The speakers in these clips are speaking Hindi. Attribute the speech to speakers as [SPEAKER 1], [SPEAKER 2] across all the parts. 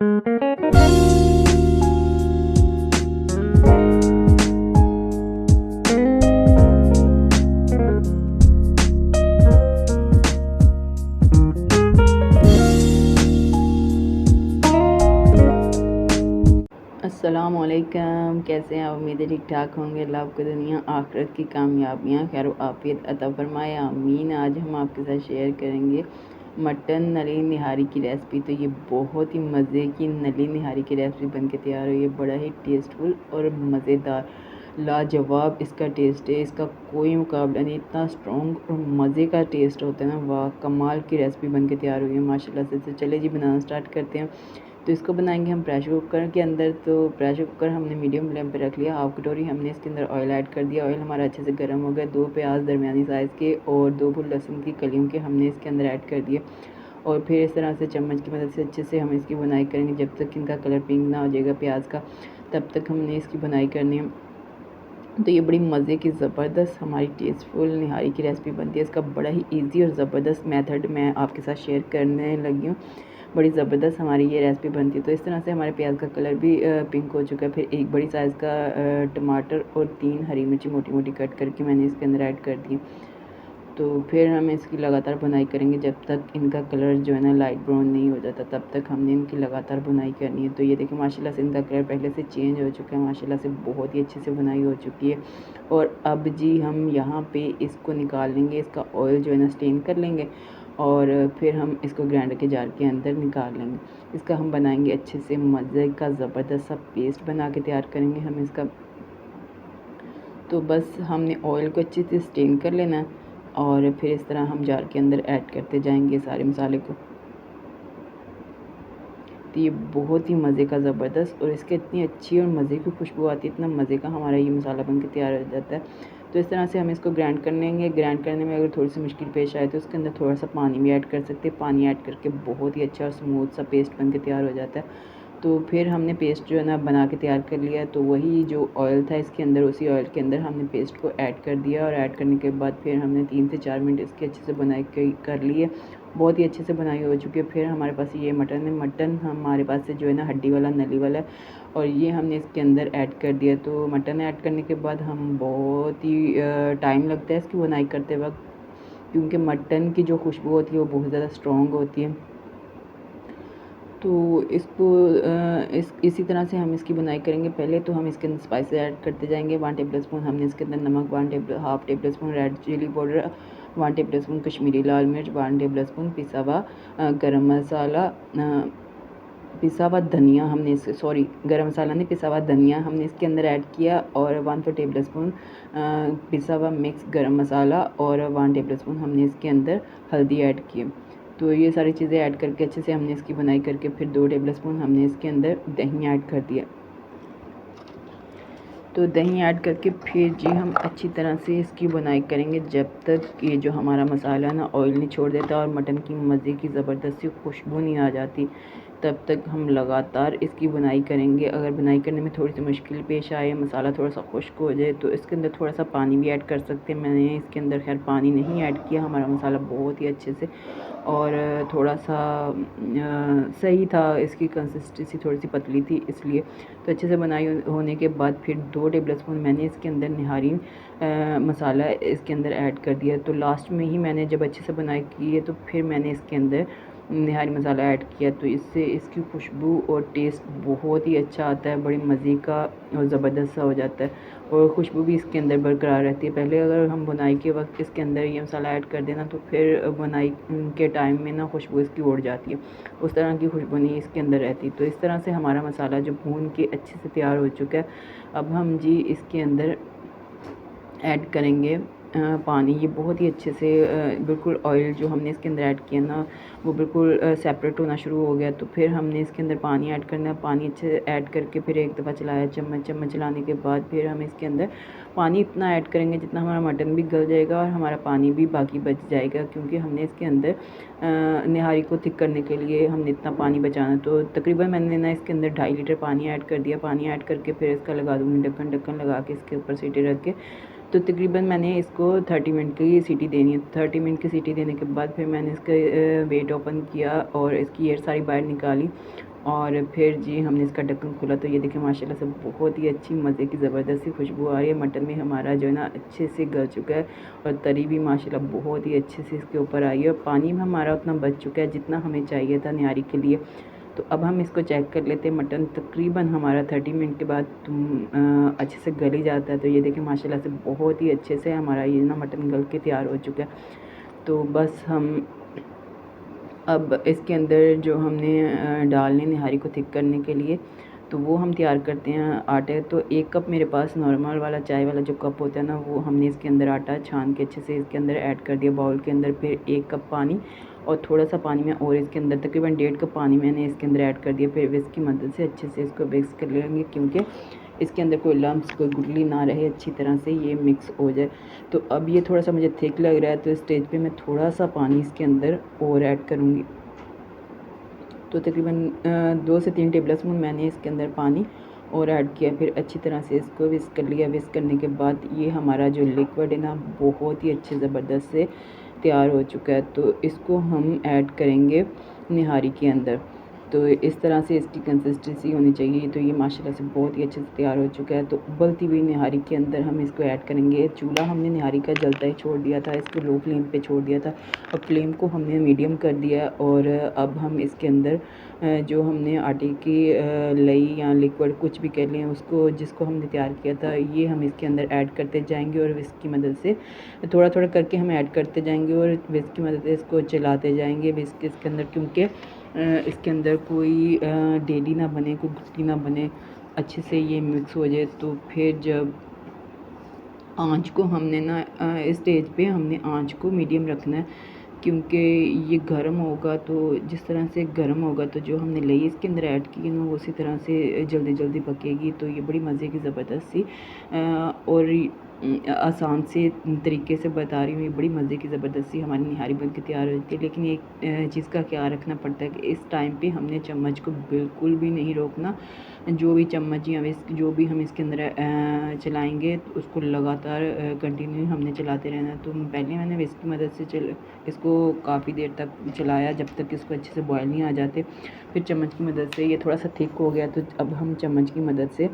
[SPEAKER 1] अस्सलामुअलैकुम, कैसे हैं आप? उम्मीद है ठीक ठाक होंगे। अल्लाह आपको दुनिया आखिरत की कामयाबियाँ खैर आफियत अता फरमाए, आमीन। आज हम आपके साथ शेयर करेंगे मटन नली निहारी की रेसिपी। तो ये बहुत ही मज़े की नली निहारी की रेसिपी बन के तैयार हुई है। बड़ा ही टेस्टफुल और मज़ेदार लाजवाब इसका टेस्ट है, इसका कोई मुकाबला नहीं। इतना स्ट्रॉन्ग और मज़े का टेस्ट होता है ना, वाह कमाल की रेसिपी बन के तैयार हुई है माशाल्लाह से। तो चले जी बनाना स्टार्ट करते हैं। तो इसको बनाएंगे हम प्रेशर कुकर के अंदर। तो प्रेशर कुकर हमने मीडियम फ्लेम पे रख लिया। हाफ कटोरी हमने इसके अंदर ऑयल ऐड कर दिया। ऑयल हमारा अच्छे से गर्म हो गया। 2 प्याज दरमियानी साइज़ के और 2 फुल लहसुन की कलियों के हमने इसके अंदर ऐड कर दिए और फिर इस तरह से चम्मच की मदद से अच्छे से हम इसकी बुनाई करेंगे जब तक इनका कलर पिंक ना हो जाएगा प्याज का, तब तक हमने इसकी बुनाई करनी है। तो ये बड़ी मज़े की ज़बरदस्त हमारी टेस्टफुल निहारी की रेसिपी बनती है। इसका बड़ा ही ईजी और ज़बरदस्त मेथड मैं आपके साथ शेयर करने लगी हूँ। बड़ी ज़बरदस्त हमारी ये रेसिपी बनती है। तो इस तरह से हमारे प्याज का कलर भी पिंक हो चुका है। फिर एक बड़ी साइज़ का टमाटर और 3 हरी मिर्ची मोटी मोटी कट करके मैंने इसके अंदर ऐड कर दी। तो फिर हम इसकी लगातार बुनाई करेंगे जब तक इनका कलर जो है ना लाइट ब्राउन नहीं हो जाता, तब तक हमने इनकी लगातार बुनाई करनी है। तो ये देखिए माशाल्लाह से इनका कलर पहले से चेंज हो चुका है, माशाल्लाह से बहुत ही अच्छे से बुनाई हो चुकी है। और अब जी हम यहाँ पे इसको निकाल लेंगे, इसका ऑयल जो है ना स्टेन कर लेंगे और फिर हम इसको ग्राइंडर के जार के अंदर निकाल लेंगे। इसका हम बनाएंगे अच्छे से मज़े का ज़बरदस्त सा पेस्ट बना के तैयार करेंगे हम इसका। तो बस हमने ऑयल को अच्छे से स्टेन कर लेना है और फिर इस तरह हम जार के अंदर ऐड करते जाएंगे सारे मसाले को। तो ये बहुत ही मज़े का ज़बरदस्त और इसके इतनी अच्छी और मज़े की खुशबू आती है, इतना मज़े का हमारा ये मसाला बन के तैयार हो जाता है। तो इस तरह से हम इसको ग्राइंड कर लेंगे। ग्राइंड करने में अगर थोड़ी सी मुश्किल पेश आए तो उसके अंदर थोड़ा सा पानी भी ऐड कर सकते हैं। पानी ऐड करके बहुत ही अच्छा और स्मूथ सा पेस्ट बन के तैयार हो जाता है। तो फिर हमने पेस्ट जो है ना बना के तैयार कर लिया। तो वही जो ऑयल था इसके अंदर, उसी ऑयल के अंदर हमने पेस्ट को ऐड कर दिया और ऐड करने के बाद फिर हमने 3 से 4 मिनट इसकी अच्छे से बुनाई कर ली है। बहुत ही अच्छे से बुनाई हो चुकी है। फिर हमारे पास ये मटन है। मटन हमारे पास से जो है ना हड्डी वाला नली वाला है और ये हमने इसके अंदर ऐड कर दिया। तो मटन ऐड करने के बाद हम बहुत ही टाइम लगता है इसकी बुनाई करते वक्त, क्योंकि मटन की जो खुशबू होती है वो बहुत ज़्यादा स्ट्रॉन्ग होती है। तो इसको इसी तरह से हम इसकी बुनाई करेंगे। पहले तो हम इसके अंदर स्पाइसेस ऐड करते जाएंगे। 1 टेबल स्पून हमने इसके अंदर नमक, half tablespoon red chilli powder, 1 tablespoon Kashmiri लाल मिर्च, 1 टेबल स्पून पिसा हुआ गरम मसाला, पिसा हुआ धनिया हमने इस सॉरी गरम मसाला नहीं, पिसा हुआ धनिया हमने इसके अंदर ऐड किया और 1/4 टेबल स्पून पिसा हुआ मिक्स गरम मसाला और 1 टेबल स्पून हमने इसके अंदर हल्दी ऐड की। तो ये सारी चीज़ें ऐड करके अच्छे से हमने इसकी बुनाई करके फिर 2 टेबल स्पून हमने इसके अंदर दही ऐड कर दिया। तो दही ऐड करके फिर जी हम अच्छी तरह से इसकी बुनाई करेंगे जब तक ये जो हमारा मसाला ना ऑयल नहीं छोड़ देता और मटन की मज़े की ज़बरदस्ती खुशबू नहीं आ जाती, तब तक हम लगातार इसकी बुनाई करेंगे। अगर बुनाई करने में थोड़ी सी मुश्किल पेश आए, मसाला थोड़ा सा खुश्क हो जाए, तो इसके अंदर थोड़ा सा पानी भी ऐड कर सकते हैं। मैंने इसके अंदर खैर पानी नहीं ऐड किया, हमारा मसाला बहुत ही अच्छे से और थोड़ा सा सही था, इसकी कंसिस्टेंसी थोड़ी सी पतली थी इसलिए। तो अच्छे से बनाई होने के बाद फिर 2 टेबल स्पून मैंने इसके अंदर निहारी मसाला इसके अंदर ऐड कर दिया। तो लास्ट में ही मैंने जब अच्छे से बुनाई की है तो फिर मैंने इसके अंदर निहारी मसाला ऐड किया। तो इससे इसकी खुशबू और टेस्ट बहुत ही अच्छा आता है, बड़ी मज़े का और ज़बरदस्त सा हो जाता है और खुशबू भी इसके अंदर बरकरार रहती है। पहले अगर हम बुनाई के वक्त इसके अंदर ये मसाला ऐड कर देना तो फिर बुनाई के टाइम में ना खुशबू इसकी उड़ जाती है, उस तरह की खुशबू नहीं इसके अंदर रहती। तो इस तरह से हमारा मसाला जो भून के अच्छे से तैयार हो चुका है। अब हम जी इसके अंदर ऐड करेंगे पानी। ये बहुत ही अच्छे से बिल्कुल ऑयल जो हमने इसके अंदर ऐड किया ना वो बिल्कुल सेपरेट होना शुरू हो गया। तो फिर हमने इसके अंदर पानी ऐड करना है। पानी अच्छे से ऐड करके फिर एक दफ़ा चलाया, चम्मच चलाने के बाद फिर हम इसके अंदर पानी इतना ऐड करेंगे जितना हमारा मटन भी गल जाएगा और हमारा पानी भी बाकी बच जाएगा, क्योंकि हमने इसके अंदर निहारी को थिक करने के लिए हमने इतना पानी बचाना। तो तकरीबन मैंने ना इसके अंदर 2.5 लीटर पानी ऐड कर दिया। पानी ऐड करके फिर इसका लगा दूँगी ढक्कन लगा के इसके ऊपर सीटी रख के तो तकरीबन मैंने इसको 30 मिनट की सीटी देनी है। 30 मिनट की सीटी देने के बाद फिर मैंने इसका वेट ओपन किया और इसकी एयर सारी बाहर निकाली और फिर जी हमने इसका ढक्कन खोला। तो ये देखें माशाल्लाह से बहुत ही अच्छी मज़े की ज़बरदस्त सी खुशबू आ रही है। मटन में हमारा जो है ना अच्छे से गल चुका है और तरी भी माशाल्लाह बहुत ही अच्छे से इसके ऊपर आई है और पानी भी हमारा उतना बच चुका है जितना हमें चाहिए था निहारी के लिए। तो अब हम इसको चेक कर लेते हैं। मटन तकरीबन हमारा 30 मिनट के बाद अच्छे से गल ही जाता है। तो ये देखें माशाल्लाह से बहुत ही अच्छे से हमारा ये ना मटन गल के तैयार हो चुका है। तो बस हम अब इसके अंदर जो हमने डालने निहारी को थिक करने के लिए तो वो हम तैयार करते हैं आटे। तो 1 कप मेरे पास नॉर्मल वाला चाय वाला जो कप होता है ना वो हमने इसके अंदर आटा छान के अच्छे से इसके अंदर ऐड कर दिया बाउल के अंदर। फिर 1 कप पानी और थोड़ा सा पानी में और इसके अंदर तकरीबन 1.5 कप पानी मैंने इसके अंदर ऐड कर दिया। फिर विस्क की मदद से अच्छे से इसको मिक्स कर लेंगे क्योंकि इसके अंदर कोई लम्स कोई गुठली ना रहे, अच्छी तरह से ये मिक्स हो जाए। तो अब ये थोड़ा सा मुझे थिक लग रहा है तो इस स्टेज पे मैं थोड़ा सा पानी इसके अंदर और ऐड करूँगी। तो तकरीबन 2 से 3 टेबल स्पून मैंने इसके अंदर पानी और ऐड किया। फिर अच्छी तरह से इसको विस्क कर लिया। विस्क करने के बाद ये हमारा जो लिक्विड है ना बहुत ही अच्छे ज़बरदस्त से तैयार हो चुका है। तो इसको हम ऐड करेंगे निहारी के अंदर। तो इस तरह से इसकी कंसिस्टेंसी होनी चाहिए। तो ये माशाल्लाह से बहुत ही अच्छे से तैयार हो चुका है। तो उबलती हुई निहारी के अंदर हम इसको ऐड करेंगे। चूल्हा हमने निहारी का जलता ही छोड़ दिया था, इसको लो फ्लेम पे छोड़ दिया था। अब फ्लेम को हमने मीडियम कर दिया और अब हम इसके अंदर जो हमने आटे की लई या लिक्विड कुछ भी कह लें उसको जिसको हमने तैयार किया था ये हम इसके अंदर ऐड करते जाएंगे और विस्क की मदद से थोड़ा थोड़ा करके हम ऐड करते जाएंगे और विस्क की मदद से इसको चलाते जाएंगे। विस्क इसके अंदर क्योंकि इसके अंदर कोई डेली ना बने, कोई गुठली ना बने, अच्छे से ये मिक्स हो जाए। तो फिर जब आँच को हमने ना इस स्टेज पे हमने आँच को मीडियम रखना है क्योंकि ये गर्म होगा। तो जिस तरह से गर्म होगा तो जो हमने लई इसके अंदर ऐड की ना वो उसी तरह से जल्दी जल्दी पकेगी। तो ये बड़ी मज़े की ज़बरदस्त सी और आसान से तरीके से बता रही हूँ। ये बड़ी मज़े की ज़बरदस्ती हमारी निहारी बन के तैयार हो जाती है। लेकिन एक चीज़ का ख्याल रखना पड़ता है कि इस टाइम पे हमने चम्मच को बिल्कुल भी नहीं रोकना। जो भी चम्मच या विस्क जो भी हम इसके अंदर चलाएंगे तो उसको लगातार कंटिन्यू हमने चलाते रहना। तो पहले मैंने विस्क की मदद से इसको काफ़ी देर तक चलाया जब तक इसको अच्छे से बॉयल नहीं आ जाते। फिर चम्मच की मदद से ये थोड़ा सा थिक हो गया तो अब हम चम्मच की मदद से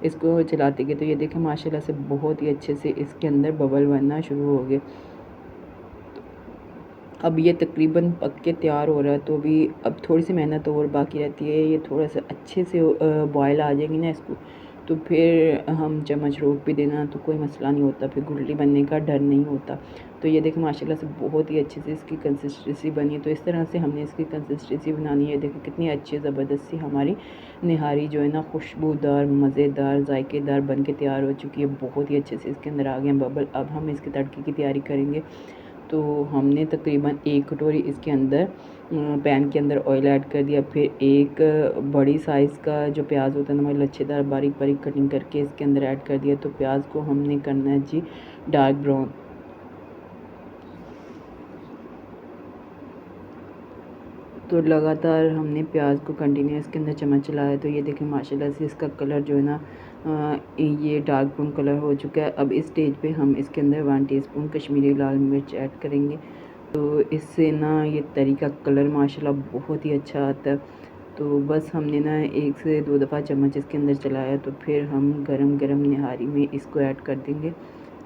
[SPEAKER 1] इसको चलाते गए। तो ये देखें माशाल्लाह से बहुत ही अच्छे से इसके अंदर बबल बनना शुरू हो गए। अब ये तकरीबन पक के तैयार हो रहा है। तो अभी अब थोड़ी सी मेहनत और बाकी रहती है। ये थोड़ा सा अच्छे से बॉयल आ जाएगी ना इसको तो फिर हम चम्मच रोक भी देना तो कोई मसला नहीं होता, फिर गुठली बनने का डर नहीं होता। तो ये देखें माशाल्लाह से बहुत ही अच्छे से इसकी कंसिस्टेंसी बनी है। तो इस तरह से हमने इसकी कंसिस्टेंसी बनानी है। देखिए कितनी अच्छी ज़बरदस्त सी हमारी निहारी जो है ना खुशबूदार मज़ेदार जायकेदार बन के तैयार हो चुकी है। बहुत ही अच्छे से इसके अंदर आ गए हैं बबल। अब हम इसके तड़के की तैयारी करेंगे। तो हमने तकरीबन 1 कटोरी इसके अंदर पैन के अंदर ऑयल ऐड कर दिया। फिर एक बड़ी साइज़ का जो प्याज होता है ना लच्छेदार बारीक बारीक कटिंग करके इसके अंदर ऐड कर दिया। तो प्याज को हमने करना है जी डार्क ब्राउन। तो लगातार हमने प्याज को कंटिन्यू इसके अंदर चम्मच चलाया। तो ये देखें माशाल्लाह से इसका कलर जो है ना ये डार्क ब्राउन कलर हो चुका है। अब इस स्टेज पे हम इसके अंदर 1 टीस्पून कश्मीरी लाल मिर्च ऐड करेंगे। तो इससे ना ये तरी का कलर माशाल्लाह बहुत ही अच्छा आता है। तो बस हमने ना 1 से 2 दफ़ा चम्मच इसके अंदर चलाया। तो फिर हम गरम गरम निहारी में इसको ऐड कर देंगे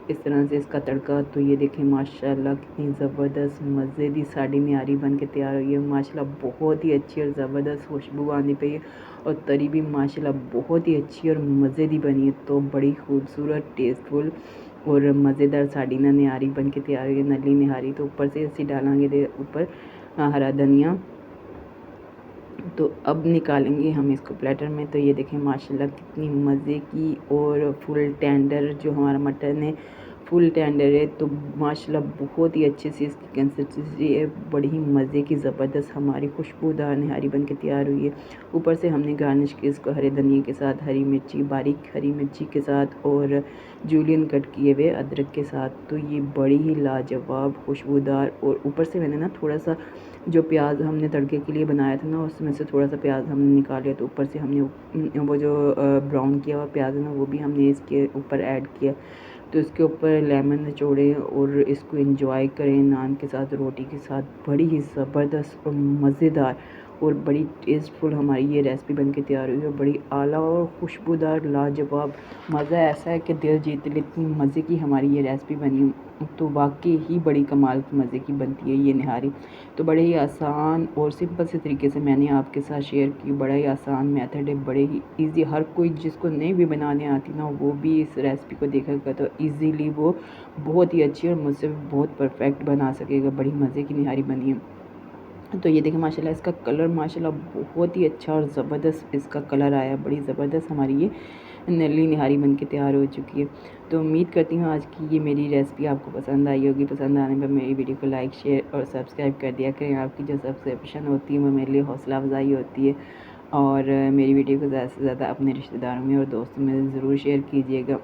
[SPEAKER 1] इस तरह से इसका तड़का। तो ये देखें माशाल्लाह कितनी ज़बरदस्त मज़े दी साड़ी निहारी बन के तैयार हुई है। माशाल्लाह बहुत ही अच्छी और ज़बरदस्त खुशबू आने पे है और तरी भी माशाल्लाह बहुत ही अच्छी और मज़े दी बनी है। तो बड़ी खूबसूरत टेस्टफुल और मज़ेदार साड़ी ना निहारी बन के तैयार हुई है नली निहारी। तो ऊपर से ऐसी डालेंगे ऊपर हरा धनिया। तो अब निकालेंगे हम इसको प्लेटर में। तो ये देखें माशाल्लाह कितनी मज़े की और फुल टेंडर जो हमारा मटन है फुल टेंडर है। तो माशाल्लाह बहुत ही अच्छे से इसकी कंसिस्टेंसी है। बड़ी ही मज़े की ज़बरदस्त हमारी खुशबूदार निहारी बन के तैयार हुई है। ऊपर से हमने गार्निश की इसको हरे धनिया के साथ, हरी मिर्ची बारीक हरी मिर्ची के साथ और जूलियन कट किए हुए अदरक के साथ। तो ये बड़ी ही लाजवाब खुशबूदार और ऊपर से मैंने ना थोड़ा सा जो प्याज हमने तड़के के लिए बनाया था ना उसमें से थोड़ा सा प्याज हमने निकाल लिया। तो ऊपर से हमने वो जो ब्राउन किया हुआ प्याज है ना वो भी हमने इसके ऊपर ऐड किया। तो इसके ऊपर लेमन निचोड़ें और इसको एंजॉय करें नान के साथ, रोटी के साथ। बड़ी ही ज़बरदस्त और मज़ेदार और बड़ी टेस्टफुल हमारी ये रेसिपी बन के तैयार हुई है। बड़ी आला और खुशबूदार लाजवाब, मज़ा ऐसा है कि दिल जीत ले, इतनी मज़े की हमारी ये रेसिपी बनी। तो वाकई ही बड़ी कमाल की मज़े की बनती है ये निहारी। तो बड़े ही आसान और सिंपल से तरीके से मैंने आपके साथ शेयर की। बड़ा ही आसान मेथड है, बड़े ही ईज़ी, हर कोई जिसको नहीं भी बनाने आती ना वो भी इस रेसिपी को देखेगा तो ईज़िली वो बहुत ही अच्छी और मुझसे बहुत परफेक्ट बना सकेगा। बड़ी मज़े की निहारी बनी है। तो ये देखें माशाल्लाह इसका कलर माशाल्लाह बहुत ही अच्छा और ज़बरदस्त इसका कलर आया। बड़ी ज़बरदस्त हमारी ये नली निहारी बन के तैयार हो चुकी है। तो उम्मीद करती हूँ आज की ये मेरी रेसिपी आपको पसंद आई होगी। पसंद आने पर मेरी वीडियो को लाइक, शेयर और सब्सक्राइब कर दिया करें। आपकी जो सब्सक्रिप्शन होती है वो मेरे लिए हौसला अफजाई होती है। और मेरी वीडियो को ज़्यादा से ज़्यादा अपने रिश्तेदारों में और दोस्तों में ज़रूर शेयर कीजिएगा।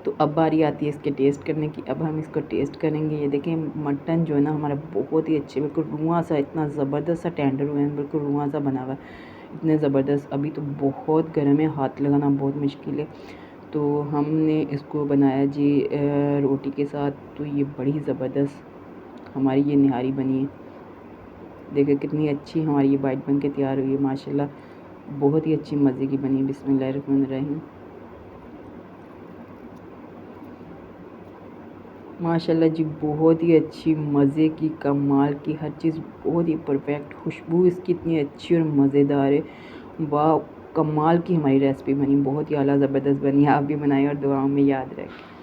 [SPEAKER 1] तो अब बारी आती है इसके टेस्ट करने की। अब हम इसको टेस्ट करेंगे। ये देखें मटन जो है ना हमारा बहुत ही अच्छे, बिल्कुल रुआं सा, इतना ज़बरदस्त सा टेंडर हुआ है, बिल्कुल रुआं सा बना हुआ है, इतने ज़बरदस्त। अभी तो बहुत गर्म है, हाथ लगाना बहुत मुश्किल है। तो हमने इसको बनाया जी रोटी के साथ। तो ये बड़ी ज़बरदस्त हमारी ये निहारी बनी है। देखिए कितनी अच्छी हमारी ये बाइट बन के तैयार हुई है माशाल्लाह, बहुत ही अच्छी मज़े की बनी है। बिस्मिल्लाहिर्रहमानिर्रहीम। माशाल्लाह जी बहुत ही अच्छी, मज़े की, कमाल की, हर चीज़ बहुत ही परफेक्ट। खुशबू इसकी इतनी अच्छी और मज़ेदार है। वाह, कमाल की हमारी रेसिपी बनी, बहुत ही आला ज़बरदस्त बनी। आप भी बनाएं और दुआओं में याद रखें।